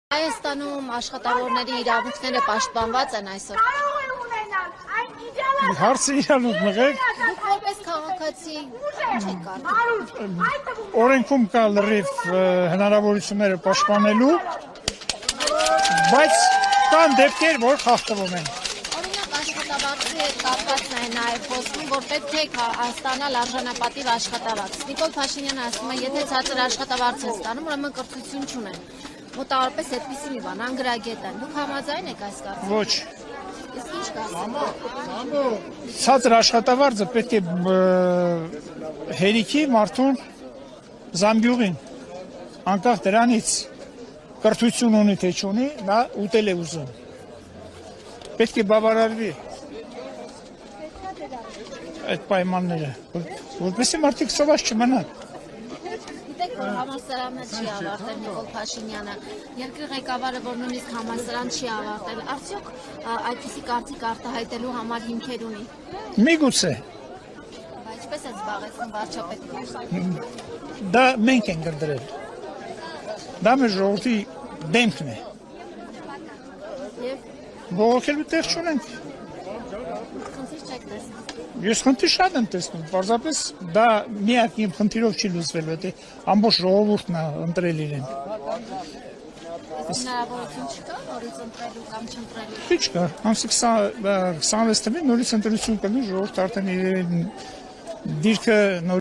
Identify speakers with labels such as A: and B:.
A: Հայաստանում աշխատավորների իրավունքները պաշտպանված են այսօր։
B: Հարցը իրանուց մղեք։
A: Դուք որպես քաղաքացի չեք կարծում։
B: Օրենքում կա լրիվ հնարավորությունները պաշտպանելու, բայց կան դեպքեր, որ խախտվում են։
A: Օրինակ աշխատավարձի հետ կապված նաև խոսում, որ պետք է ստանալ արժանապատիվ աշխատավարձ։ Նիկոլ Փաշինյանը ասում է, եթե ցածր աշխատավարձ է ստանում, ուրեմն կրթություն չունեն։ Մոտավորապես այդպիսի մի բան, անգրագետ են։ Դուք համաձայն եք այս կարծիքին։
B: Ոչ։
A: Իսկ ինչ կասեք։
B: Ցածր աշխատավարձը պետք է հերիքի մարդուն զամբյուղին, անկախ դրանից կրթություն ունի թե չունի, նա ուտել է ուզում։ Պետք է բավարարվի այդ պայմանները, որպեսզի մարդիկ սոված չմնան։
A: Գիտեք, որ համալսարաններ չի ավարտել Նիկոլ Փաշինյանը, երկրի ղեկավարը, որ նույնիսկ համալսարան չի ավարտել, արդյոք այդպիսի կարծիք արտահայտելու համար հիմքեր ունի։
B: Միգուցե,
A: Բայց ինչպես է զբաղեցնում վարչապետը։
B: դա մենք ենք գրդրել։ Դա մեր ժողովրդի դեմքն է։
A: Եվ
B: Բողոքելու տեղ չունենք։
A: խնդիր չեք տեսնում։
B: Ես խնդիր շատ եմ տեսնում, պարզապես դա միակ իմ խնդիրով չի լուծվելու, դա ամբողջ ժողովուրդն է ընտրել իրեն։
A: Հնարավորություն չկա նորից ընտրելու կամ չընտրելու։
B: Ինչ կա, ամսի 26 թվականին նորից ընտրություն կլինի, ժողովուրդը արդեն իր դիրքը